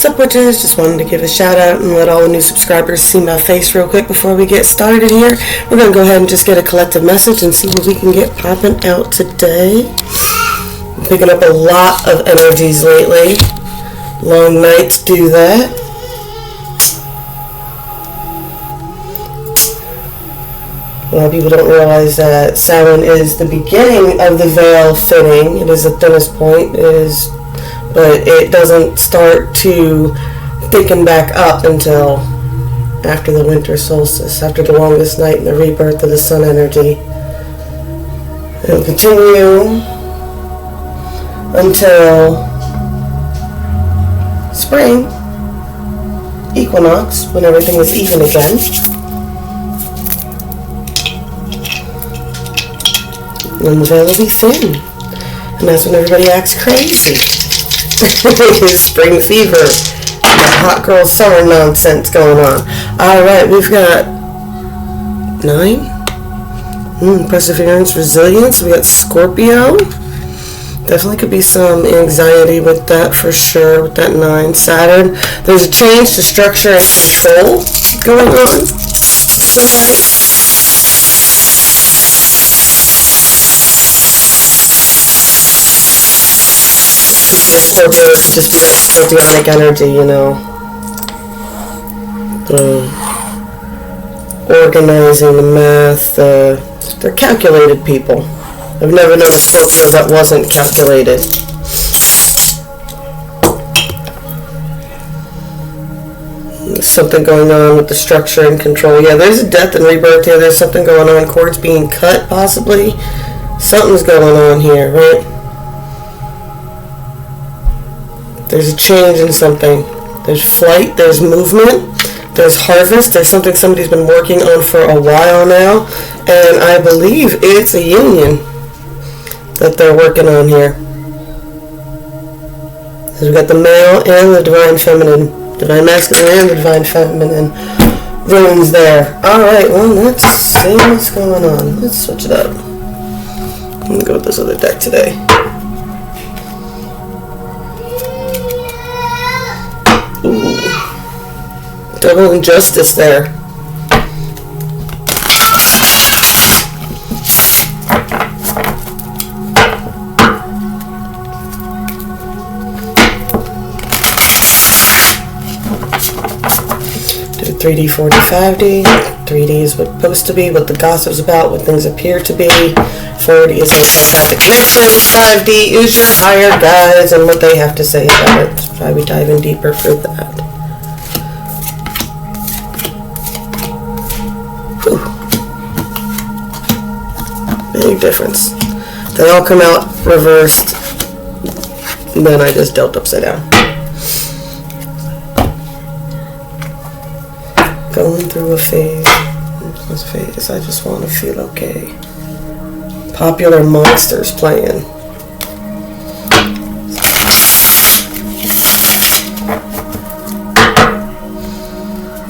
What's up, witches? Just wanted to give a shout out and let all the new subscribers see my face real quick before we get started here. We're going to go ahead and just get a collective message and see what we can get popping out today. I'm picking up a lot of energies lately. Long nights do that. A lot of people don't realize that Samhain is the beginning of the veil thinning. It is the thinnest point. But it doesn't start to thicken back up until after the winter solstice, after the longest night and the rebirth of the sun energy. It'll continue until spring equinox, when everything is even again. And the veil will be thin. And that's when everybody acts crazy. Spring fever, hot girl summer nonsense going on. Alright, we've got 9. Perseverance, resilience. We got Scorpio. Definitely could be some anxiety with that for sure, with that 9. Saturn. There's a change to structure and control going on tonight. Scorpio is just that scorpionic energy, you know. Organizing the math. They're calculated people. I've never known a Scorpio that wasn't calculated. There's something going on with the structure and control. Yeah, there's a death and rebirth here. There's something going on. Cords being cut, possibly. Something's going on here, right? There's a change in something. There's flight, there's movement, there's harvest, there's something somebody's been working on for a while now, and I believe it's a union that they're working on here. So we've got the male and the divine feminine, divine masculine and the divine feminine runes there. Alright, well, let's see what's going on. Let's switch it up. I'm going to go with this other deck today. Ooh. Double injustice there. Do 3D, 4D, 5D. 3D is what's supposed to be, what the gossip's about, what things appear to be. 4D is the telepathic connection. 5D is your higher guides and what they have to say about it. That's why we dive in deeper for that. Whew. Big difference. They all come out reversed. And then I just dealt upside down. Going through a phase. This phase, I just want to feel okay. Popular monsters playing.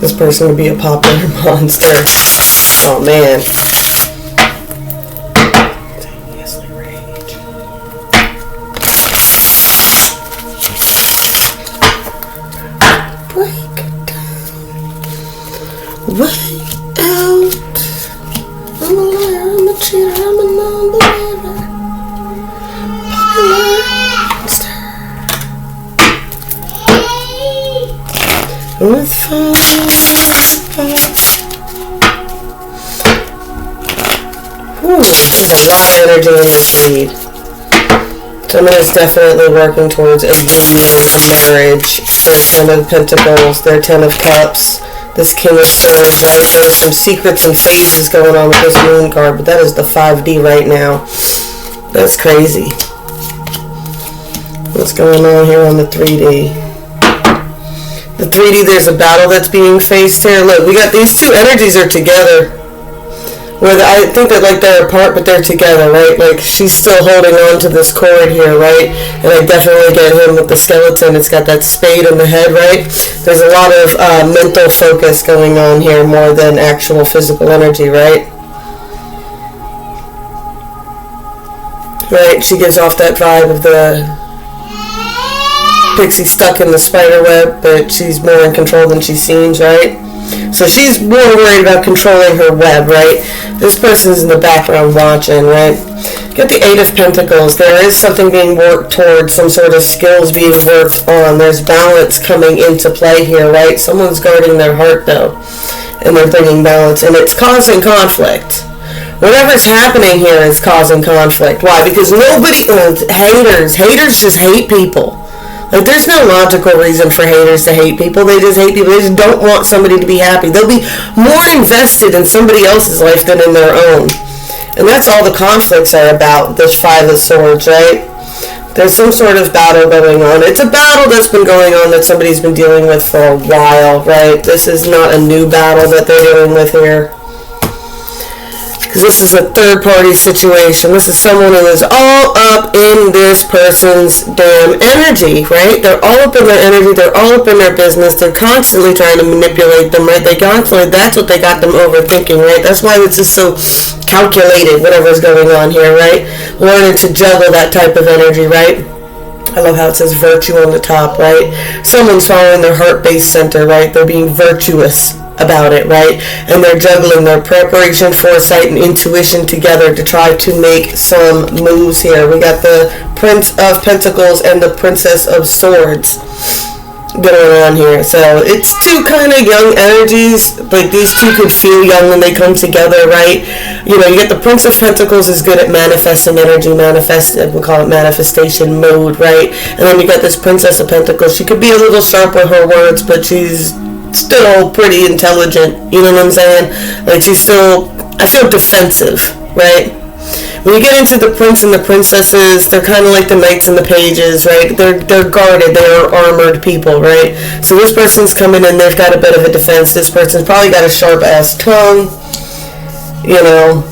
This person would be a popular monster. Oh man. Rage. Break it down. Way out. I'm a liar, I'm a cheater, I'm a non-believer. Popular monster. With fun. There's a lot of energy in this read. Someone is definitely working towards a union, a marriage. Their 10 of Pentacles, their 10 of Cups, this King of Swords, right? There's some secrets and phases going on with this Moon card, but that is the 5D right now. That's crazy. What's going on here on the 3D? The 3D, there's a battle that's being faced here. Look, we got these two energies are together. Where I think that like they're apart, but they're together, right? Like she's still holding on to this cord here, right? And I definitely get him with the skeleton. It's got that spade in the head, right? There's a lot of mental focus going on here more than actual physical energy, right? Right, she gives off that vibe of the Pixie stuck in the spider web, but she's more in control than she seems, right? So she's more worried about controlling her web, right? This person's in the background watching, right? Get the Eight of Pentacles. There is something being worked towards, some sort of skills being worked on. There's balance coming into play here, right? Someone's guarding their heart, though, and they're bringing balance, and it's causing conflict. Whatever's happening here is causing conflict. Why? Because nobody, haters just hate people. Like, there's no logical reason for haters to hate people. They just hate people. They just don't want somebody to be happy. They'll be more invested in somebody else's life than in their own. And that's all the conflicts are about, this Five of Swords, right? There's some sort of battle going on. It's a battle that's been going on that somebody's been dealing with for a while, right? This is not a new battle that they're dealing with here. Because this is a third-party situation. This is someone who is all up in this person's damn energy, right? They're all up in their energy. They're all up in their business. They're constantly trying to manipulate them, right? That's what they got them overthinking, right? That's why it's just so calculated, whatever's going on here, right? Learning to juggle that type of energy, right? I love how it says virtue on the top, right? Someone's following their heart-based center, right? They're being virtuous about it, right? And they're juggling their preparation, foresight, and intuition together to try to make some moves here. We got the Prince of Pentacles and the Princess of Swords going on here. So it's two kind of young energies. Like, these two could feel young when they come together, right? You know, you get the Prince of Pentacles is good at manifesting energy, we call it manifestation mode, right? And then you got this Princess of Pentacles. She could be a little sharp with her words, but she's still pretty intelligent, you know what I'm saying? Like, she's still, I feel defensive, right? When you get into the prince and the princesses, they're kind of like the knights and the pages, right? They're guarded, they're armored people, right? So this person's coming in, they've got a bit of a defense. This person's probably got a sharp-ass tongue, you know.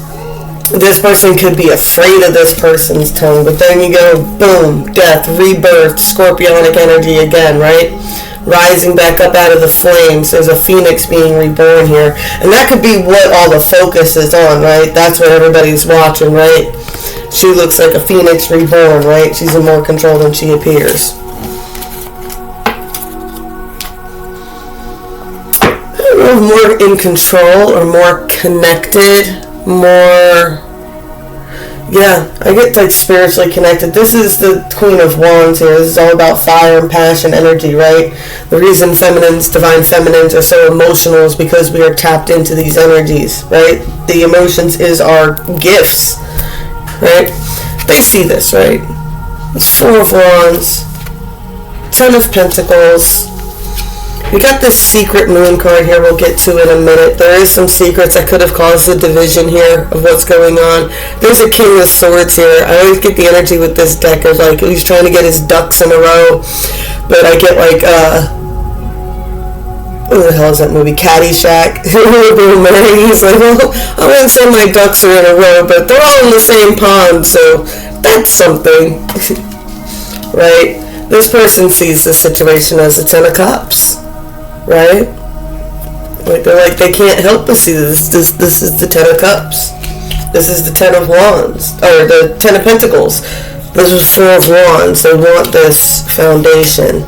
This person could be afraid of this person's tongue, but then you go, boom, death, rebirth, scorpionic energy again, right? Rising back up out of the flames. There's a phoenix being reborn here. And that could be what all the focus is on, right? That's what everybody's watching, right? She looks like a phoenix reborn, right? She's in more control than she appears. I don't know, more in control or more connected, more... Yeah, I get like spiritually connected. This is the Queen of Wands here. This is all about fire and passion, energy, right? The reason divine feminines are so emotional is because we are tapped into these energies, right? The emotions is our gifts, right? They see this, right? It's Four of Wands, Ten of Pentacles. We got this secret moon card here. We'll get to it in a minute. There is some secrets that could have caused the division here of what's going on. There's a King of Swords here. I always get the energy with this deck of like he's trying to get his ducks in a row. But I get like, what the hell is that movie? Caddyshack. He's like, well, I'm going to say my ducks are in a row, but they're all in the same pond, so that's something. Right? This person sees this situation as a Ten of Cups. Right? Like, they're like, they can't help but see this. This is the Ten of Cups. This is the Ten of Wands. Or the Ten of Pentacles. This is Four of Wands. They want this foundation.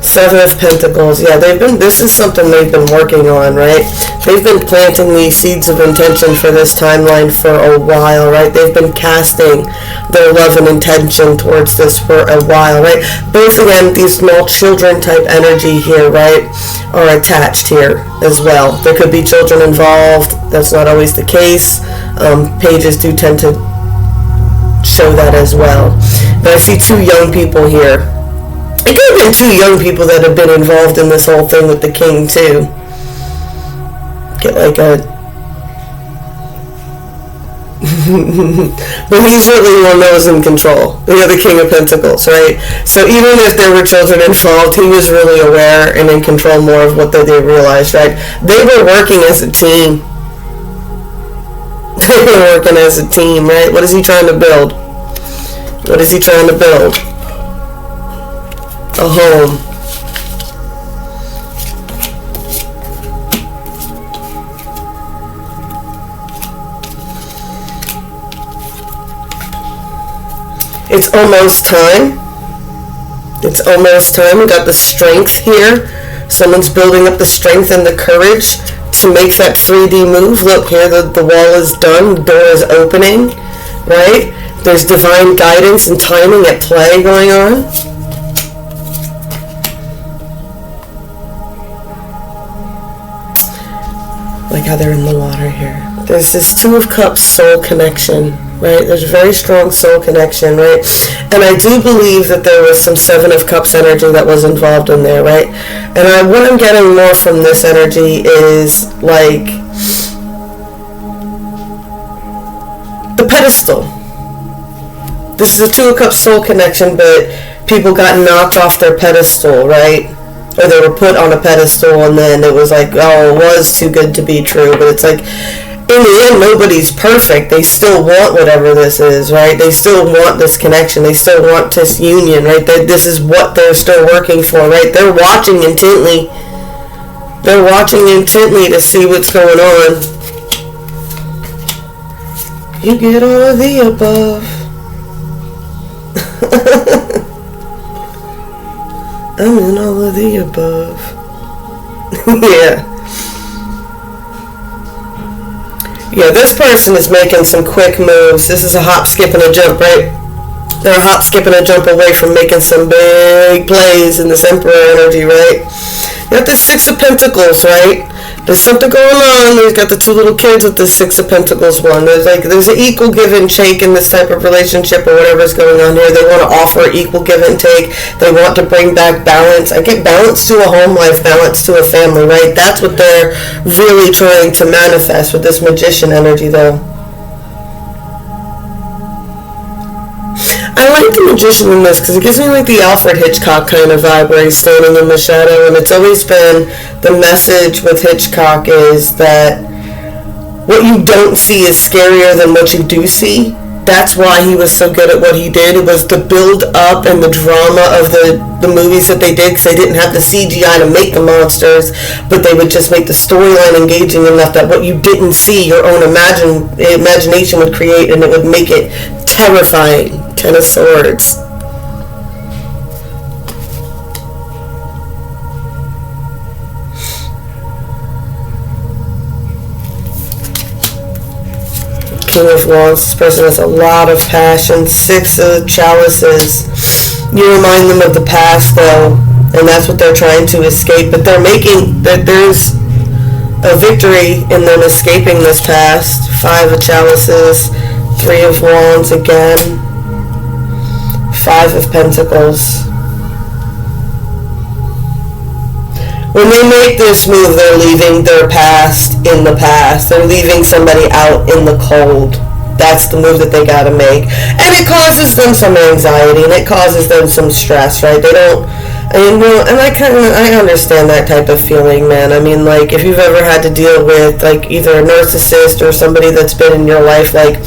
Seven of Pentacles. Yeah, this is something they've been working on, right? They've been planting these seeds of intention for this timeline for a while, right? They've been casting their love and intention towards this for a while, right? Both, again, these small children type energy here, right, are attached here as well. There could be children involved. That's not always the case. Pages do tend to show that as well. But I see two young people here. It could have been two young people that have been involved in this whole thing with the king, too. Get like a... but he's really the one that was in control. The other King of Pentacles, right? So even if there were children involved, he was really aware and in control more of what they realized, right? They were working as a team. They were working as a team, right? What is he trying to build? What is he trying to build? A home. It's almost time. It's it's almost time. We got the strength here. Someone's building up the strength and the courage to make that 3D move. Look here, the wall is done, the door is opening, right? There's divine guidance and timing at play going on. Like how they're in the water here. There's this Two of Cups soul connection, right? There's a very strong soul connection, right? And I do believe that there was some Seven of Cups energy that was involved in there, right? And what I'm getting more from this energy is like the pedestal. This is a Two of Cups soul connection, but people got knocked off their pedestal, right? Or they were put on a pedestal, and then it was like, oh, it was too good to be true. But it's like, in the end, nobody's perfect. They still want whatever this is, right? They still want this connection. They still want this union, right? This is what they're still working for, right? They're watching intently. They're watching intently to see what's going on. You get all of the above. I'm in all of the above. Yeah. Yeah, this person is making some quick moves. This is a hop, skip, and a jump, right? They're a hop, skip, and a jump away from making some big plays in this Emperor energy, right? You got the Six of Pentacles, right? There's something going on. They've got the two little kids with the Six of Pentacles one. There's an equal give and take in this type of relationship or whatever's going on here. They want to offer equal give and take. They want to bring back balance. I get balance to a home life, balance to a family, right? That's what they're really trying to manifest with this Magician energy, though. I like the Magician in this because it gives me like the Alfred Hitchcock kind of vibe where he's standing in the shadow, and it's always been the message with Hitchcock is that what you don't see is scarier than what you do see. That's why he was so good at what he did. It was the build up and the drama of the movies that they did, because they didn't have the CGI to make the monsters, but they would just make the storyline engaging enough that what you didn't see, your own imagination would create, and it would make it terrifying. Ten of Swords. King of Wands. This person has a lot of passion. Six of Chalices. You remind them of the past, though, and that's what they're trying to escape. But they're making that there's a victory in them escaping this past. Five of Chalices. Three of Wands again. Five of Pentacles. When they make this move, they're leaving their past in the past. They're leaving somebody out in the cold. That's the move that they gotta make. And it causes them some anxiety, and it causes them some stress, right? They don't, and I understand that type of feeling, man. I mean, like, if you've ever had to deal with, like, either a narcissist or somebody that's been in your life, like,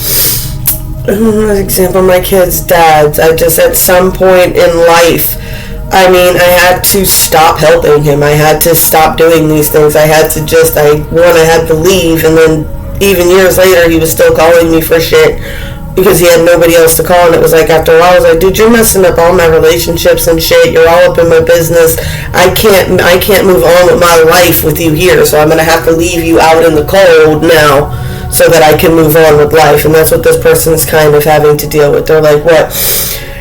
for example, my kid's dads, I just, at some point in life, I mean, I had to stop helping him. I had to stop doing these things. I had to just, I had to leave, and then even years later, he was still calling me for shit because he had nobody else to call, and it was like, after a while, I was like, dude, you're messing up all my relationships and shit. You're all up in my business. I can't move on with my life with you here, so I'm going to have to leave you out in the cold now, so that I can move on with life. And that's what this person's kind of having to deal with. They're like, what?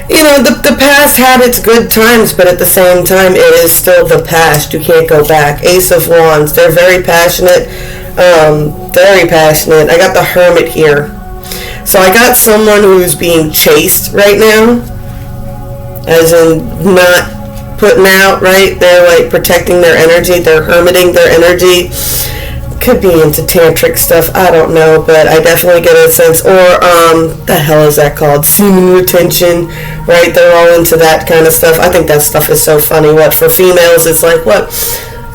You know, the past had its good times, but at the same time, it is still the past. You can't go back. Ace of Wands. They're very passionate. Very passionate. I got the Hermit here. So I got someone who's being chased right now. As in, not putting out, right? They're like protecting their energy. They're hermiting their energy. Could be into tantric stuff, I don't know, but I definitely get a sense, or the hell is that called, semen retention, right? They're all into that kind of stuff. I think that stuff is so funny. What, for females, it's like, what,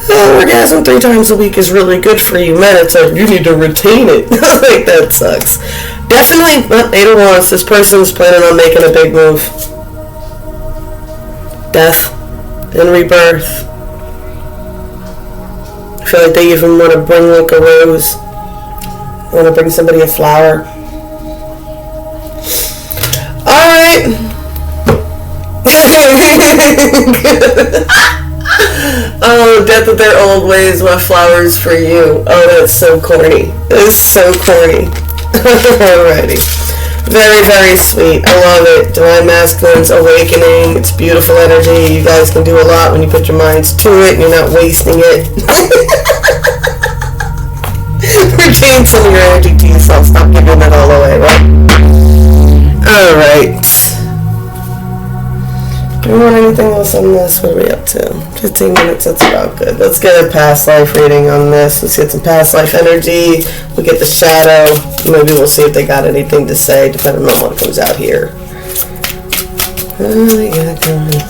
orgasm 3 times a week is really good for you. Men, it's like, you need to retain it. Like, that sucks. Definitely, Eight of Wands, this person's planning on making a big move. Death and rebirth. I feel like they even want to bring like a rose. Want to bring somebody a flower. Alright. Oh, death of their old ways, my flowers for you. Oh, that's so corny. It's so corny. Alrighty. Very, very sweet. I love it. Divine Masculine's awakening. It's beautiful energy. You guys can do a lot when you put your minds to it and you're not wasting it. Retain some of your energy to yourself. Stop giving it all away, right? Alright. Do you want anything else on this? What are we up to? 15 minutes, that's about good. Let's get a past life reading on this. Let's get some past life energy. We'll get the shadow. Maybe we'll see if they got anything to say, depending on what comes out here. What do we got going?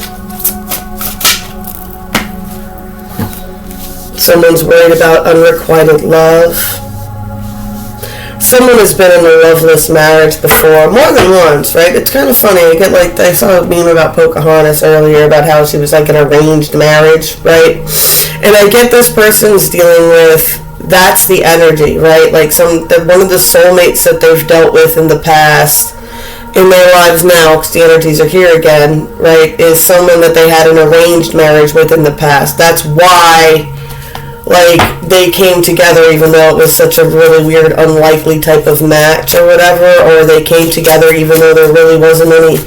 Someone's worried about unrequited love. Someone has been in a loveless marriage before, more than once, right? It's kind of funny. I saw a meme about Pocahontas earlier about how she was like an arranged marriage, right? And I get this person's dealing with, that's the energy, right? Like one of the soulmates that they've dealt with in the past, in their lives now, because the energies are here again, right, is someone that they had an arranged marriage with in the past. That's why they came together even though it was such a really weird, unlikely type of match or whatever, or they came together even though there really wasn't any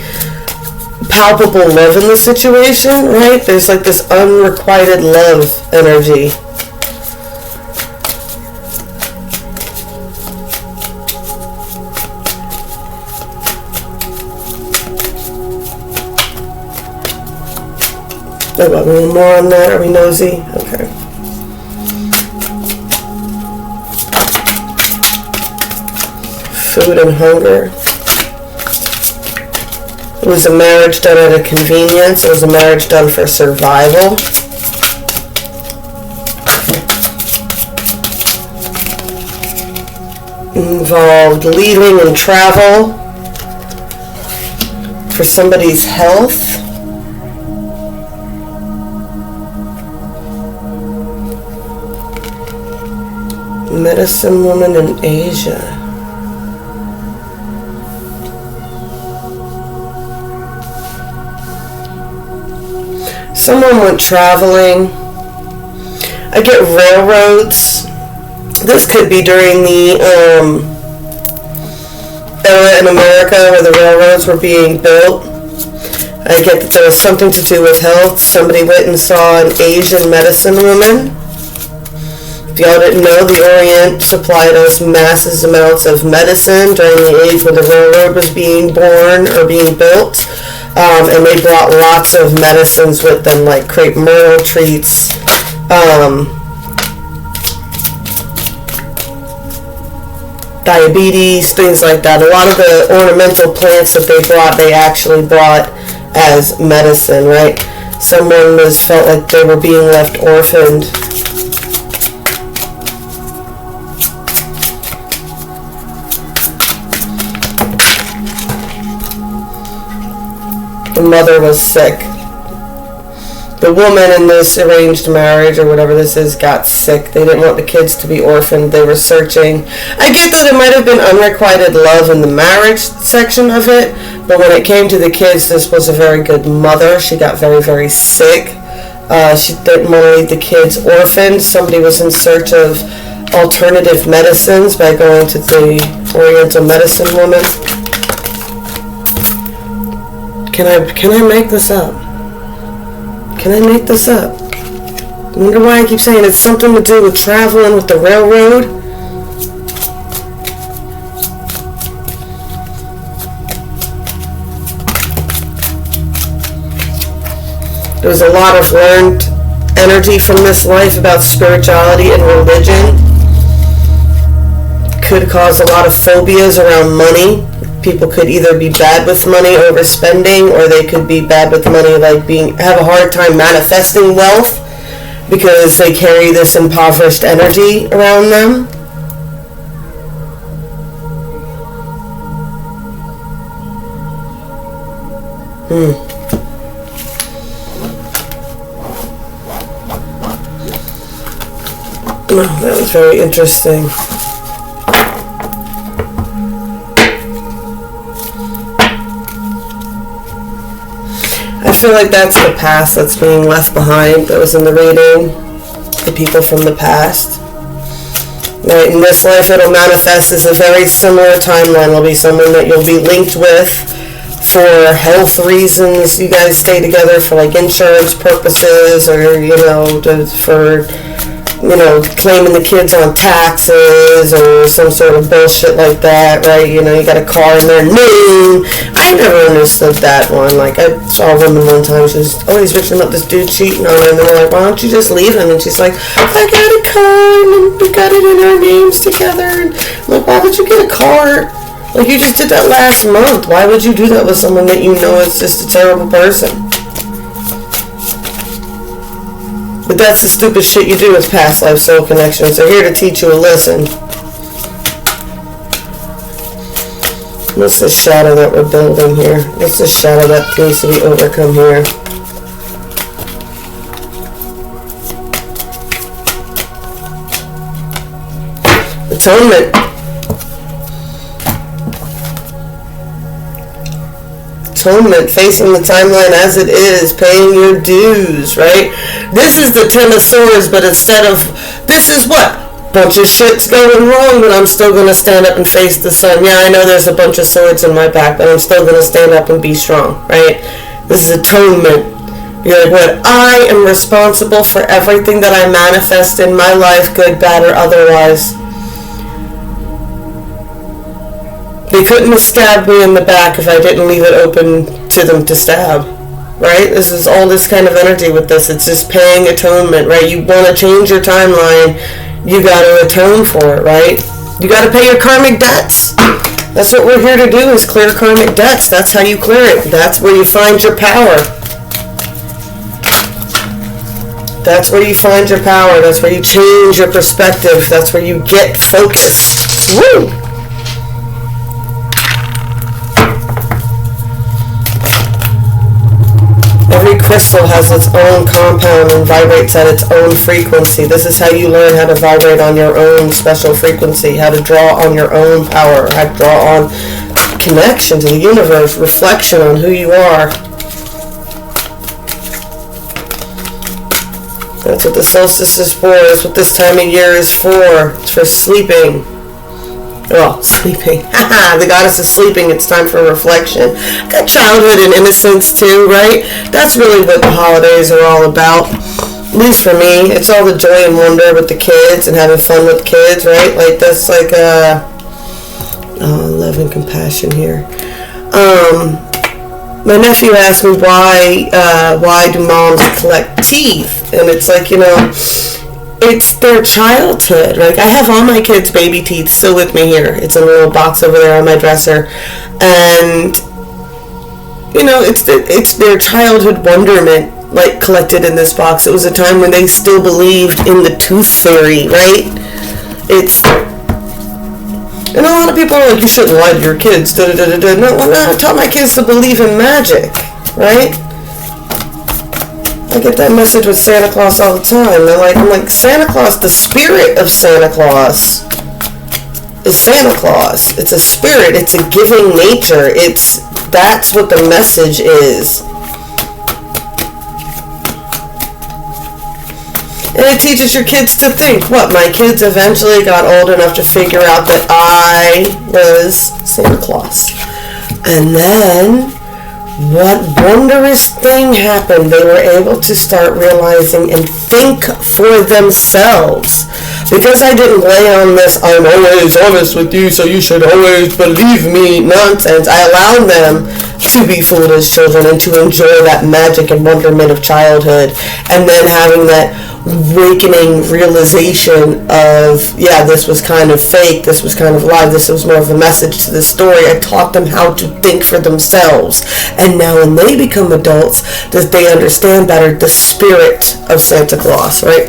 palpable love in the situation, right? There's like this unrequited love energy. Oh, what, any more on that? Are we nosy? Okay. Food and hunger. It was a marriage done out of convenience. It was a marriage done for survival. Involved leaving and travel for somebody's health. Medicine woman in Asia. Someone went traveling. I get railroads. This could be during the era in America where the railroads were being built. I get that there was something to do with health. Somebody went and saw an Asian medicine woman. If y'all didn't know, the Orient supplied us massive amounts of medicine during the age when the railroad was being born or being built. And they brought lots of medicines with them, like crepe myrtle treats, diabetes, things like that. A lot of the ornamental plants that they actually brought as medicine, right? Someone felt like they were being left orphaned. The mother was sick. The woman in this arranged marriage or whatever this is got sick. They didn't want the kids to be orphaned. They were searching. I get that it might have been unrequited love in the marriage section of it, but when it came to the kids, this was a very good mother. She got very, very sick. She didn't want to leave the kids orphaned. Somebody was in search of alternative medicines by going to the Oriental medicine woman. Can I make this up? Can I make this up? I wonder why I keep saying it's something to do with traveling with the railroad. There was a lot of learned energy from this life about spirituality and religion. Could cause a lot of phobias around money. People could either be bad with money, overspending, or they could be bad with money, have a hard time manifesting wealth because they carry this impoverished energy around them. Oh, that was very interesting. I feel like that's the past that's being left behind. That was in the reading. The people from the past. Right, in this life it'll manifest as a very similar timeline. It'll be someone that you'll be linked with for health reasons. You guys stay together for like insurance purposes, or for claiming the kids on taxes or some sort of bullshit like that, right? You got a car in their name. I never understood that one. Like, I saw a woman one time, she was always bitching about this dude cheating on her, and they were like, why don't you just leave him? And she's like, I got a car, and we got it in our names together. And I'm like, why would you get a car? Like, you just did that last month. Why would you do that with someone that you know is just a terrible person? But that's the stupid shit you do with past life soul connections. They're here to teach you a lesson. What's the shadow that we're building here? What's the shadow that needs to be overcome here? Atonement. Atonement, facing the timeline as it is, paying your dues, right? This is the Ten of Swords, but instead of, this is what? Bunch of shit's going wrong, but I'm still going to stand up and face the sun. Yeah, I know there's a bunch of swords in my back, but I'm still going to stand up and be strong, right? This is atonement. You're like, what? I am responsible for everything that I manifest in my life, good, bad, or otherwise. They couldn't have stabbed me in the back if I didn't leave it open to them to stab. Right? This is all this kind of energy with this. It's just paying atonement, right? You want to change your timeline, you got to atone for it, right? You got to pay your karmic debts. That's what we're here to do, is clear karmic debts. That's how you clear it. That's where you find your power. That's where you find your power. That's where you change your perspective. That's where you get focus. Woo! Every crystal has its own compound and vibrates at its own frequency. This is how you learn how to vibrate on your own special frequency, how to draw on your own power, how to draw on connection to the universe, reflection on who you are. That's what the solstice is for. That's what this time of year is for. It's for sleeping. Well, sleeping. The goddess is sleeping. It's time for reflection. Got childhood and innocence too, right? That's really what the holidays are all about. At least for me. It's all the joy and wonder with the kids and having fun with kids, right? Like, that's like love and compassion here. My nephew asked me why do moms collect teeth? And it's like, it's their childhood. Like, I have all my kids' baby teeth still with me here. It's in a little box over there on my dresser. And, it's their childhood wonderment, like, collected in this box. It was a time when they still believed in the tooth fairy, right? And a lot of people are like, you shouldn't lie to your kids. No, I taught my kids to believe in magic, right? I get that message with Santa Claus all the time. I'm like, Santa Claus, the spirit of Santa Claus is Santa Claus. It's a spirit. It's a giving nature. That's what the message is. And it teaches your kids to think. What? My kids eventually got old enough to figure out that I was Santa Claus. And then, what wondrous thing happened? They were able to start realizing and think for themselves. Because I didn't lay on this, I'm always honest with you, so you should always believe me nonsense. I allowed them to be fooled as children and to enjoy that magic and wonderment of childhood. And then having that awakening realization of, yeah, this was kind of fake, this was kind of live, this was more of a message to the story. I taught them how to think for themselves, and now when they become adults, that they understand better the spirit of Santa Claus, right?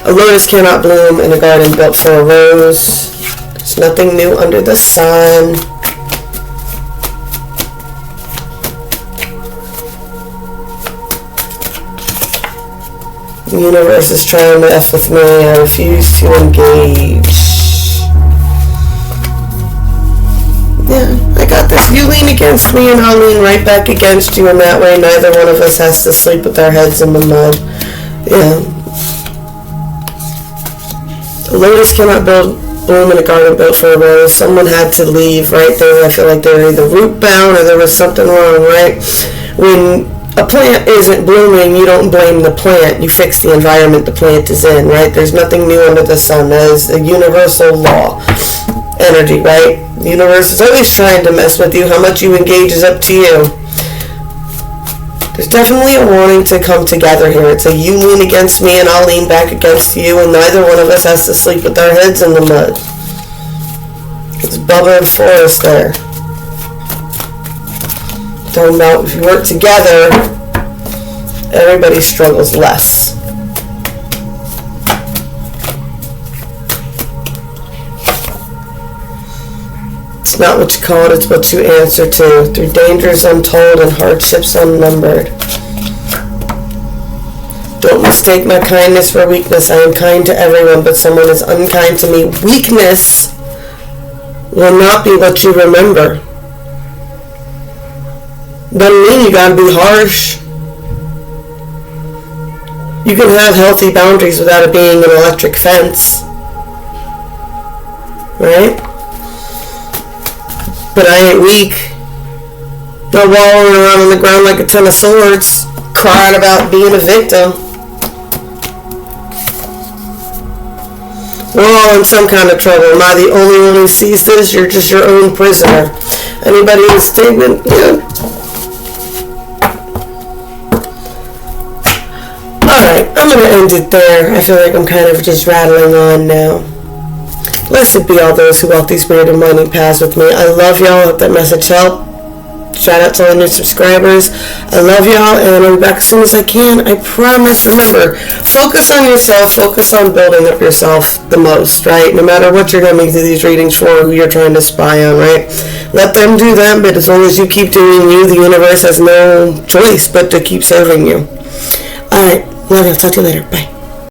A lotus cannot bloom in a garden built for a rose. There's nothing new under the sun. The universe is trying to F with me. I refuse to engage. Yeah, I got this. You lean against me and I'll lean right back against you, and that way neither one of us has to sleep with our heads in the mud. Yeah. A lotus cannot bloom in a garden built for a rose. Someone had to leave right there. I feel like they were either root bound or there was something wrong, right? When a plant isn't blooming, you don't blame the plant. You fix the environment the plant is in, right? There's nothing new under the sun. That is the universal law. Energy, right? The universe is always trying to mess with you. How much you engage is up to you. There's definitely a warning to come together here. It's a you lean against me and I'll lean back against you, and neither one of us has to sleep with our heads in the mud. It's Bubba and Forrest there. Talking about if you work together, everybody struggles less. It's not what you call it, it's what you answer to. Through dangers untold and hardships unnumbered. Don't mistake my kindness for weakness. I am kind to everyone, but someone is unkind to me. Weakness will not be what you remember. Doesn't mean you gotta be harsh. You can have healthy boundaries without it being an electric fence. Right? But I ain't weak. Not wallowing around on the ground like a ton of swords, crying about being a victim. We're all in some kind of trouble. Am I the only one who sees this? You're just your own prisoner. Anybody in statement? Yeah. Alright, I'm going to end it there. I feel like I'm kind of just rattling on now. Blessed be all those who walk these weird and winding paths with me. I love y'all. I hope that message helped. Shout out to all new subscribers. I love y'all, and I'll be back as soon as I can. I promise. Remember, focus on yourself. Focus on building up yourself the most, right? No matter what you're coming to these readings for, who you're trying to spy on, right? Let them do them, but as long as you keep doing you, the universe has no choice but to keep serving you. Alright, love you. Talk to you later. Bye.